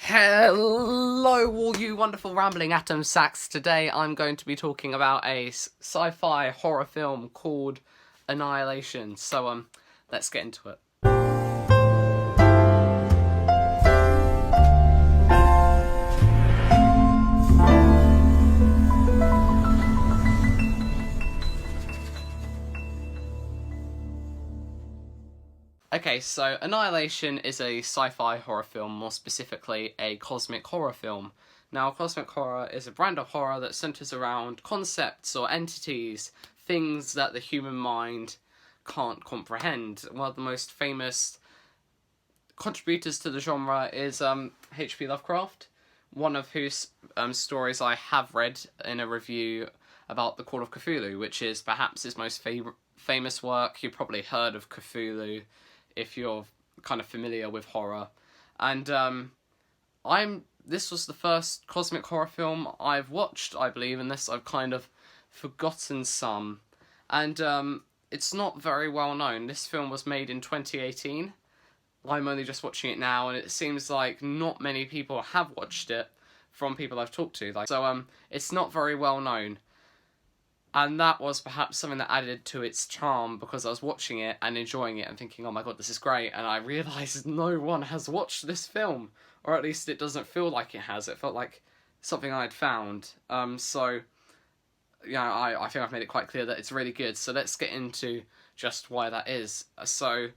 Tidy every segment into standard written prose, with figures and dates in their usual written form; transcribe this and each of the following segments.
Hello all you wonderful rambling atom sacks. Today I'm going to be talking about a sci-fi horror film called Annihilation. So let's get into it. Okay, so Annihilation is a sci-fi horror film, more specifically a cosmic horror film. Now, cosmic horror is a brand of horror that centers around concepts or entities, things that the human mind can't comprehend. One of the most famous contributors to the genre is H.P. Lovecraft, one of whose stories I have read in a review about the Call of Cthulhu, which is perhaps his most famous work. You've probably heard of Cthulhu if you're kind of familiar with horror. And this was the first cosmic horror film I've watched, I believe, unless I've kind of forgotten some. And it's not very well known. This film was made in 2018. I'm only just watching it now, and it seems like not many people have watched it from people I've talked to. So it's not very well known. And that was perhaps something that added to its charm, because I was watching it and enjoying it and thinking, oh my god, this is great. And I realised no one has watched this film. Or at least it doesn't feel like it has. It felt like something I had found. So, yeah, I think I've made it quite clear that it's really good. So let's get into just why that is. So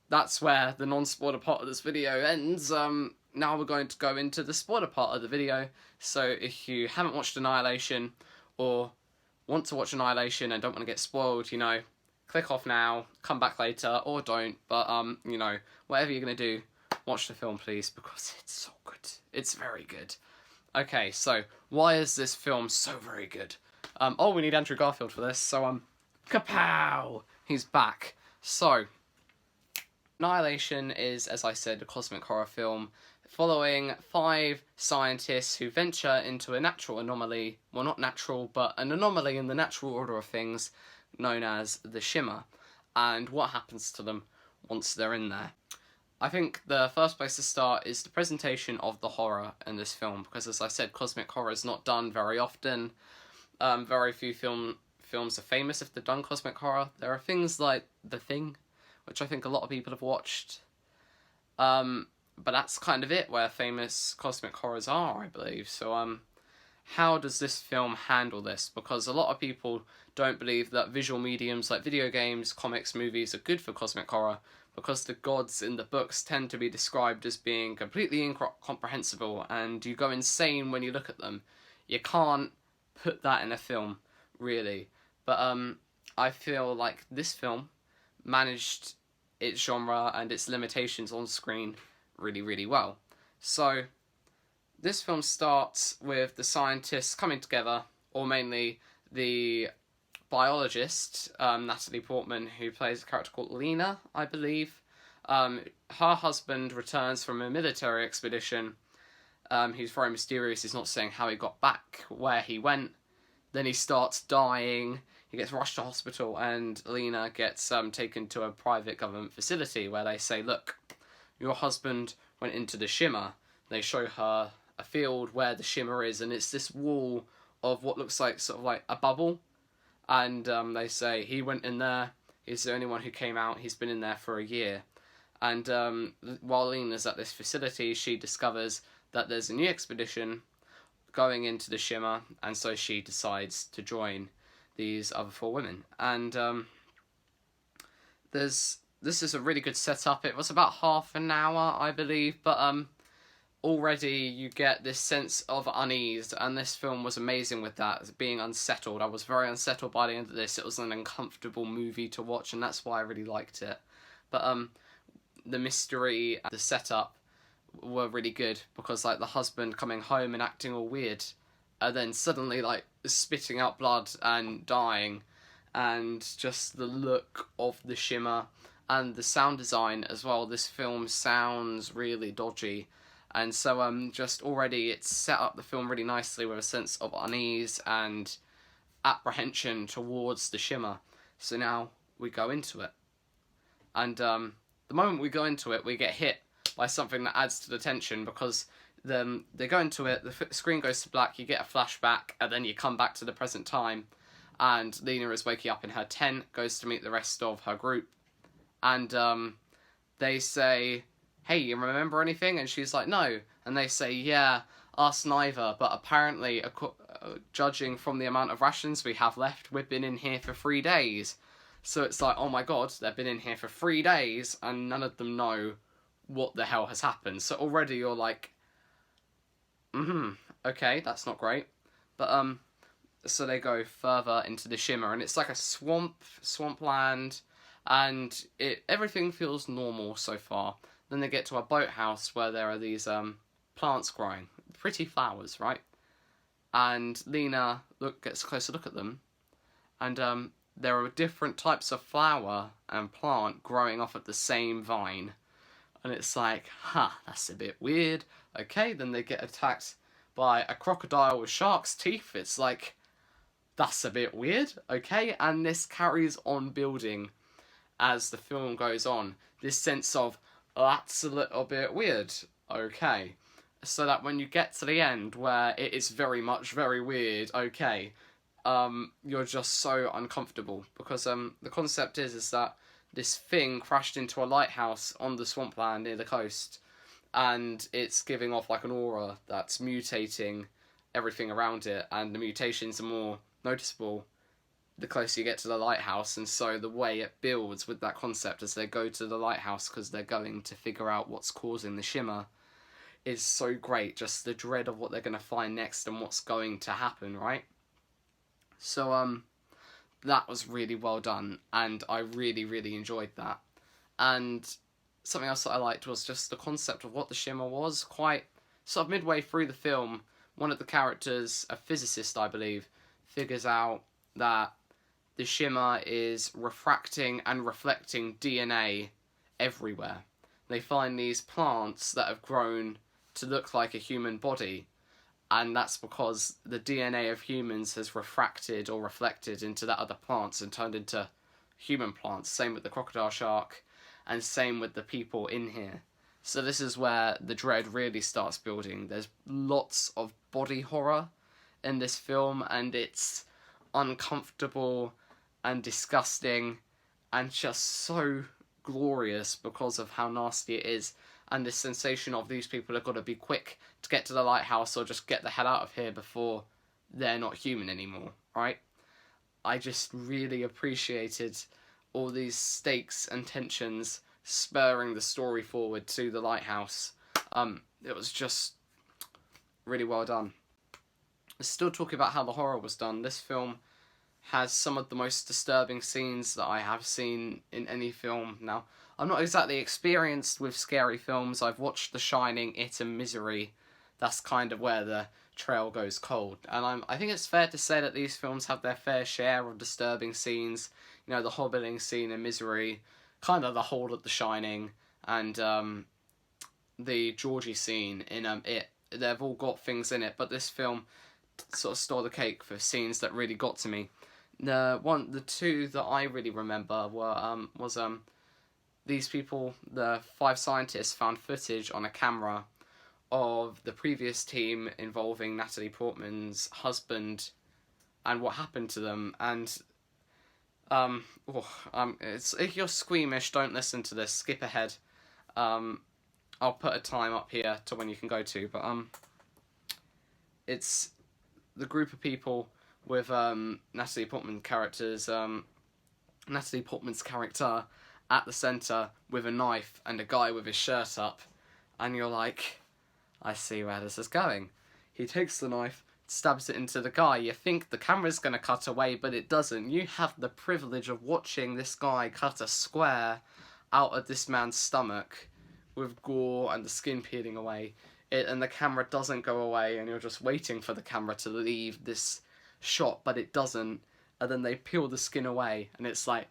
that's where the non-spoiler part of this video ends. Now we're going to go into the spoiler part of the video. So if you haven't watched Annihilation, or want to watch Annihilation and don't want to get spoiled, click off now, come back later, or don't. But, whatever you're going to do, watch the film, please, because it's so good. It's very good. Okay, so, why is this film so very good? We need Andrew Garfield for this, so, kapow! He's back. So, Annihilation is, as I said, a cosmic horror film following 5 scientists who venture into a natural anomaly, well, not natural, but an anomaly in the natural order of things, known as the Shimmer, and what happens to them once they're in there. I think the first place to start is the presentation of the horror in this film, because as I said, cosmic horror is not done very often. Very few films are famous if they've done cosmic horror. There are things like The Thing, which I think a lot of people have watched. But that's kind of it where famous cosmic horrors are, I believe. So, how does this film handle this? Because a lot of people don't believe that visual mediums like video games, comics, movies are good for cosmic horror, because the gods in the books tend to be described as being completely incomprehensible, and you go insane when you look at them. You can't put that in a film, really. But I feel like this film managed its genre and its limitations on screen really, really well. So, this film starts with the scientists coming together, or mainly the biologist, Natalie Portman, who plays a character called Lena, I believe. Her husband returns from a military expedition. He's very mysterious. He's not saying how he got back, where he went. Then he starts dying. He gets rushed to hospital, and Lena gets taken to a private government facility where they say, look, your husband went into the Shimmer. They show her a field where the Shimmer is, and it's this wall of what looks like sort of like a bubble. And they say, he went in there, he's the only one who came out, he's been in there for a year. And while Lena's at this facility, she discovers that there's a new expedition going into the Shimmer, and so she decides to join these other 4 women. And this is a really good setup. It was about half an hour, I believe, but already you get this sense of unease, and this film was amazing with that, being unsettled. I was very unsettled by the end of this. It was an uncomfortable movie to watch, and that's why I really liked it. But the mystery, the setup were really good, because like the husband coming home and acting all weird, and then suddenly like spitting out blood and dying, and just the look of the Shimmer. And the sound design as well. This film sounds really dodgy. And so just already it's set up the film really nicely with a sense of unease and apprehension towards the Shimmer. So now we go into it. And the moment we go into it, we get hit by something that adds to the tension, because then they go into it, the screen goes to black, you get a flashback, and then you come back to the present time, and Lena is waking up in her tent, goes to meet the rest of her group, and they say, hey, you remember anything? And she's like, no. And they say, yeah, us neither, but apparently, judging from the amount of rations we have left, we've been in here for 3 days. So it's like, oh my god, they've been in here for 3 days, and none of them know what the hell has happened. So already you're like, okay, that's not great. But, so they go further into the shimmer, and it's like a swampland, and everything feels normal so far. Then they get to a boathouse where there are these plants growing, pretty flowers, right? And Lena gets a closer look at them, and there are different types of flower and plant growing off of the same vine. And it's like, that's a bit weird. Okay, then they get attacked by a crocodile with shark's teeth. It's like, that's a bit weird. Okay, and this carries on building as the film goes on. This sense of, that's a little bit weird. Okay. So that when you get to the end where it is very much very weird, okay, you're just so uncomfortable. Because the concept is that this thing crashed into a lighthouse on the swampland near the coast, and it's giving off like an aura that's mutating everything around it, and the mutations are more noticeable the closer you get to the lighthouse. And so the way it builds with that concept as they go to the lighthouse, because they're going to figure out what's causing the shimmer, is so great. Just the dread of what they're going to find next and what's going to happen, right? So that was really well done, and I really, really enjoyed that. And something else that I liked was just the concept of what the shimmer was. Quite sort of midway through the film, one of the characters, a physicist I believe, figures out that the shimmer is refracting and reflecting DNA everywhere. They find these plants that have grown to look like a human body, and that's because the DNA of humans has refracted or reflected into that other plants and turned into human plants. Same with the crocodile shark, and same with the people in here. So this is where the dread really starts building. There's lots of body horror in this film, and it's uncomfortable and disgusting and just so glorious because of how nasty it is, and this sensation of these people have got to be quick to get to the lighthouse or just get the hell out of here before they're not human anymore, right? I just really appreciated all these stakes and tensions spurring the story forward to the lighthouse. It was just really well done. Still talking about how the horror was done, this film has some of the most disturbing scenes that I have seen in any film. Now, I'm not exactly experienced with scary films. I've watched The Shining, It, and Misery. That's kind of where the trail goes cold. And I think it's fair to say that these films have their fair share of disturbing scenes. You know, the hobbiting scene in Misery, kind of the whole of The Shining, and the Georgie scene in It. They've all got things in it, but this film sort of stole the cake for scenes that really got to me. The two that I really remember were these people, the 5 scientists, found footage on a camera of the previous team involving Natalie Portman's husband and what happened to them. And if you're squeamish, don't listen to this. Skip ahead. I'll put a time up here to when you can go to, but it's the group of people with Natalie Portman's character at the centre with a knife and a guy with his shirt up, and you're like, I see where this is going. He takes the knife, stabs it into the guy. You think the camera's going to cut away, but it doesn't. You have the privilege of watching this guy cut a square out of this man's stomach with gore and the skin peeling away. And the camera doesn't go away, and you're just waiting for the camera to leave this shot, but it doesn't. And then they peel the skin away, and it's like,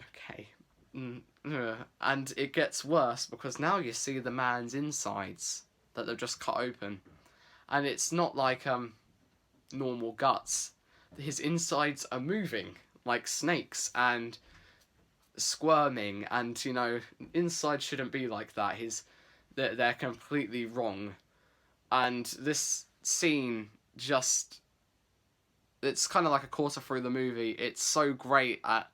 okay. And it gets worse, because now you see the man's insides that they've just cut open. And it's not like normal guts. His insides are moving like snakes and squirming, and, you know, inside shouldn't be like that. His they're completely wrong. And this scene just, it's kind of like a quarter through the movie. It's so great at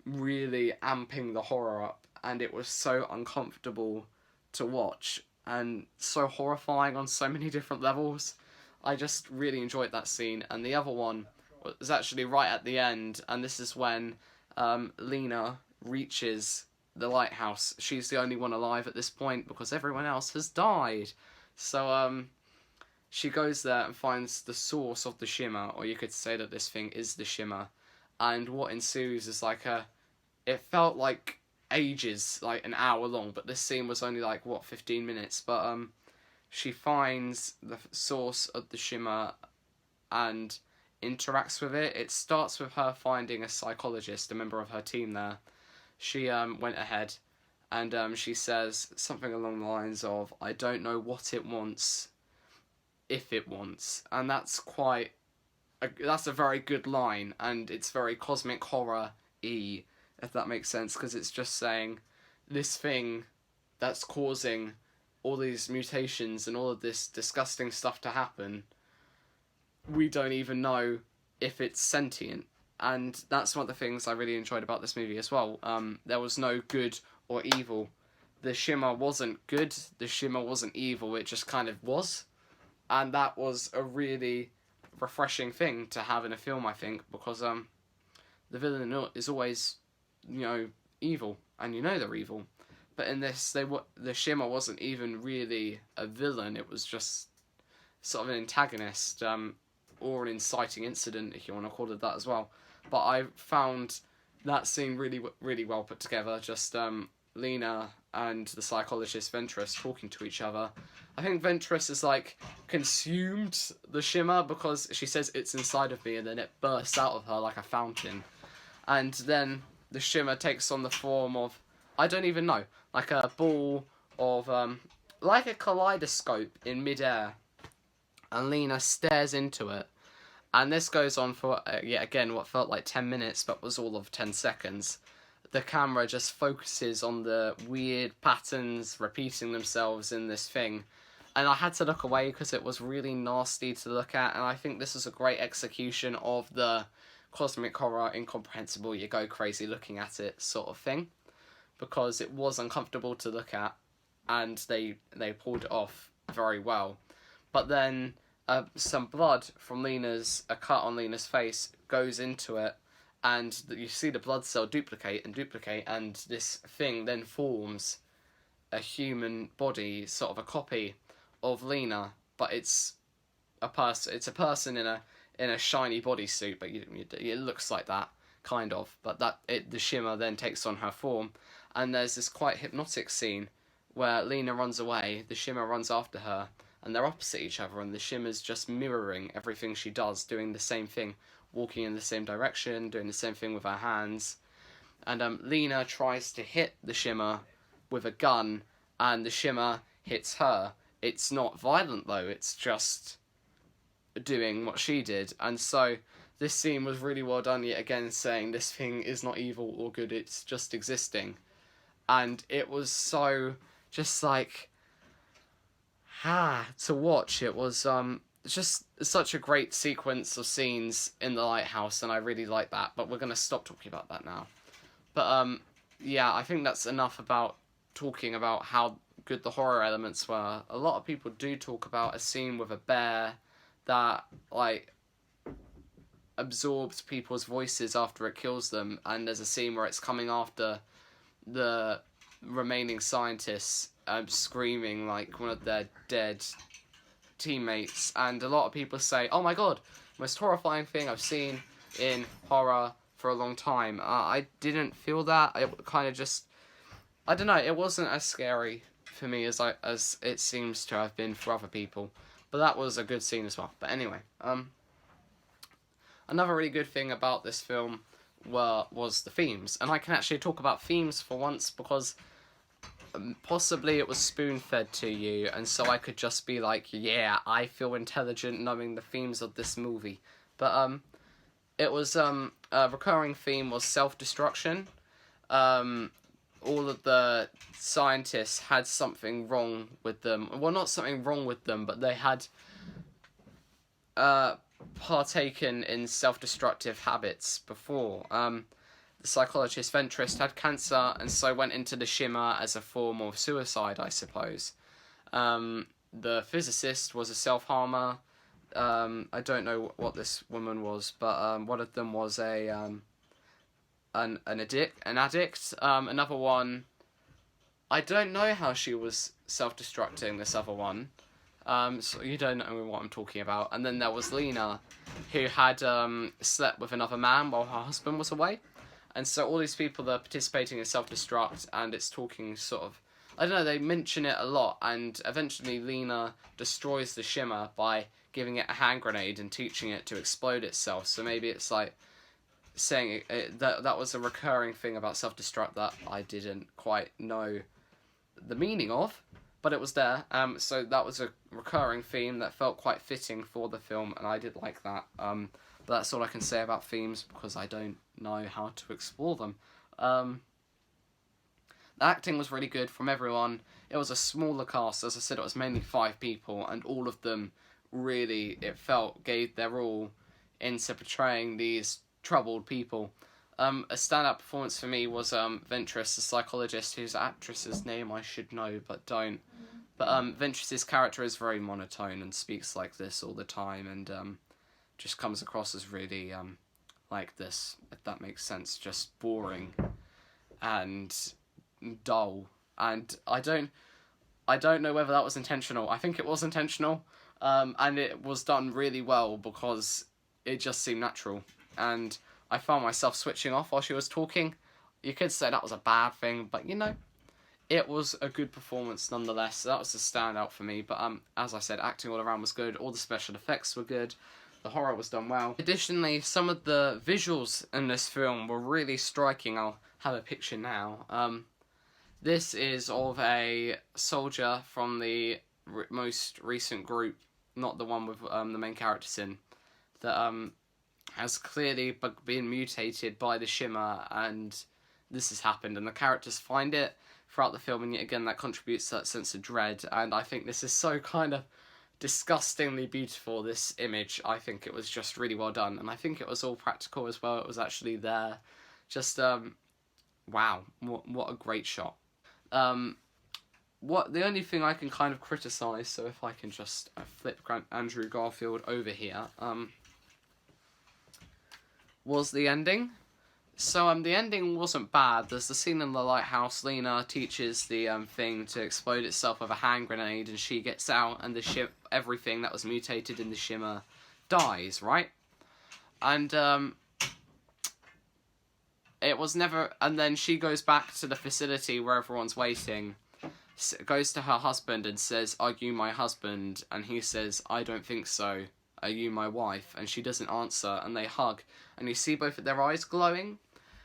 really amping the horror up, and it was so uncomfortable to watch and so horrifying on so many different levels. I just really enjoyed that scene. And the other one was actually right at the end, and this is when Lena reaches the lighthouse. She's the only one alive at this point because everyone else has died. So she goes there and finds the source of the shimmer, or you could say that this thing is the shimmer. And what ensues is like it felt like ages, like an hour long, but this scene was only like, 15 minutes. But she finds the source of the shimmer and interacts with it. It starts with her finding a psychologist, a member of her team there. She went ahead and she says something along the lines of, "I don't know what it wants, if it wants." And that's that's a very good line, and it's very cosmic horror-y, if that makes sense, because it's just saying this thing that's causing all these mutations and all of this disgusting stuff to happen, we don't even know if it's sentient. And that's one of the things I really enjoyed about this movie as well. There was no good or evil. The shimmer wasn't good, the shimmer wasn't evil, it just kind of was. And that was a really refreshing thing to have in a film, I think, because the villain is always, evil, and they're evil. But in this, the shimmer wasn't even really a villain, it was just sort of an antagonist, or an inciting incident, if you want to call it that as well. But I found that scene really, really well put together. Just Lena and the psychologist Ventress talking to each other. I think Ventress is like consumed the shimmer because she says it's inside of me, and then it bursts out of her like a fountain. And then the shimmer takes on the form of, I don't even know, like a ball of, like a kaleidoscope in midair. And Lena stares into it. And this goes on for, yet again, what felt like 10 minutes, but was all of 10 seconds. The camera just focuses on the weird patterns repeating themselves in this thing. And I had to look away because it was really nasty to look at. And I think this is a great execution of the cosmic horror, incomprehensible, you go crazy looking at it sort of thing. Because it was uncomfortable to look at. And they pulled it off very well. But then some blood from a cut on Lena's face goes into it, and you see the blood cell duplicate, and this thing then forms a human body, sort of a copy of Lena, but it's a person in a shiny bodysuit, but it looks like that, kind of, but the shimmer then takes on her form, and there's this quite hypnotic scene where Lena runs away, the shimmer runs after her, and they're opposite each other, and the shimmer's just mirroring everything she does, doing the same thing, walking in the same direction, doing the same thing with her hands. And Lena tries to hit the shimmer with a gun, and the shimmer hits her. It's not violent, though, it's just doing what she did. And so this scene was really well done, yet again, saying this thing is not evil or good, it's just existing. And it was so just like, to watch. It was just such a great sequence of scenes in the lighthouse, and I really like that, but we're going to stop talking about that now. But yeah, I think that's enough about talking about how good the horror elements were. A lot of people do talk about a scene with a bear that like absorbs people's voices after it kills them, and there's a scene where it's coming after the remaining scientists, screaming like one of their dead teammates, and a lot of people say, "Oh my god, most horrifying thing I've seen in horror for a long time." I didn't feel that. It kind of just, I don't know, it wasn't as scary for me as it seems to have been for other people, but that was a good scene as well. But anyway, another really good thing about this film was the themes, and I can actually talk about themes for once, because possibly it was spoon-fed to you, and so I could just be like, yeah, I feel intelligent knowing the themes of this movie. But it was a recurring theme was self-destruction, all of the scientists had something wrong with them. Well, not something wrong with them, but they had partaken in self-destructive habits before. The psychologist Ventress had cancer and so went into the shimmer as a form of suicide, I suppose. The physicist was a self-harmer. I don't know what this woman was, but one of them was an addict. Another one, I don't know how she was self-destructing. This other one, so you don't know what I'm talking about. And then there was Lena, who had slept with another man while her husband was away. And so all these people are participating in self-destruct, and it's talking sort of, I don't know, they mention it a lot, and eventually Lena destroys the shimmer by giving it a hand grenade and teaching it to explode itself. So maybe it's like saying that was a recurring thing about self-destruct that I didn't quite know the meaning of, but it was there. So that was a recurring theme that felt quite fitting for the film, and I did like that. But that's all I can say about themes because I don't know how to explore them. The acting was really good from everyone. It was a smaller cast, as I said, it was mainly 5 people, and all of them really, it felt, gave their all into portraying these troubled people. A standout performance for me was Ventress, the psychologist, whose actress's name I should know but don't. But Ventress's character is very monotone and speaks like this all the time, and just comes across as really like this, if that makes sense, just boring and dull. And I don't know whether that was intentional. I think it was intentional, and it was done really well because it just seemed natural. And I found myself switching off while she was talking. You could say that was a bad thing, but you know, it was a good performance nonetheless. That was a standout for me. But as I said, acting all around was good. All the special effects were good. The horror was done well. Additionally, some of the visuals in this film were really striking. I'll have a picture now. This is of a soldier from the most recent group, not the one with the main characters in, that has clearly been mutated by the shimmer, and this has happened, and the characters find it throughout the film, and yet again that contributes to that sense of dread. And I think this is so kind of disgustingly beautiful, this image. I think it was just really well done, and I think it was all practical as well. It was actually there. Just wow, what a great shot. What the only thing I can kind of criticise, so if I can just flip Andrew Garfield over here, was the ending. So the ending wasn't bad. There's the scene in the lighthouse. Lena teaches the thing to explode itself with a hand grenade, and she gets out, and the ship, everything that was mutated in the shimmer, dies, right? And it was never. And then she goes back to the facility where everyone's waiting, goes to her husband and says, "Are you my husband?" And he says, "I don't think so. Are you my wife?" And she doesn't answer, and they hug, and you see both of their eyes glowing.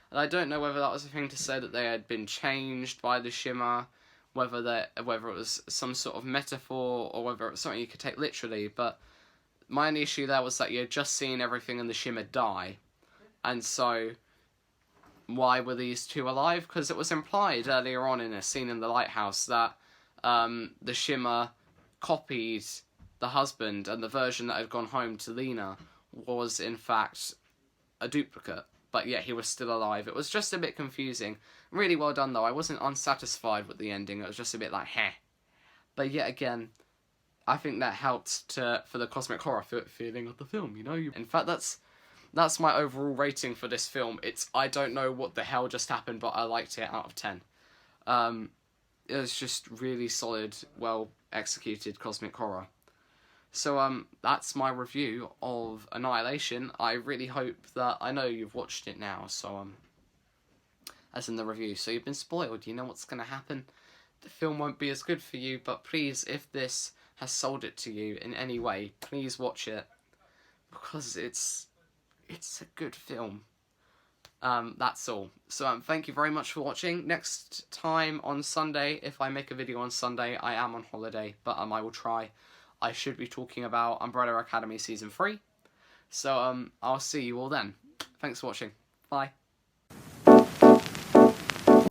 And I don't know whether that was a thing to say that they had been changed by the shimmer, whether it was some sort of metaphor, or whether it was something you could take literally. But my only issue there was that you had just seen everything in the shimmer die, and so why were these two alive? Because it was implied earlier on in a scene in the lighthouse that the shimmer copied the husband, and the version that had gone home to Lena was in fact a duplicate, but yet he was still alive. It was just a bit confusing. Really well done though. I wasn't unsatisfied with the ending. It was just a bit like, heh. But yet again, I think that helped for the cosmic horror feeling of the film, you know? In fact, that's my overall rating for this film. I don't know what the hell just happened, but I liked it out of 10. It was just really solid, well executed cosmic horror. So that's my review of Annihilation. I really hope that, I know you've watched it now, so as in the review, so you've been spoiled, you know what's going to happen. The film won't be as good for you, but please, if this has sold it to you in any way, please watch it, because it's a good film. That's all. So thank you very much for watching. Next time on Sunday, if I make a video on Sunday, I am on holiday, but I will try. I should be talking about Umbrella Academy Season 3. So I'll see you all then. Thanks for watching. Bye.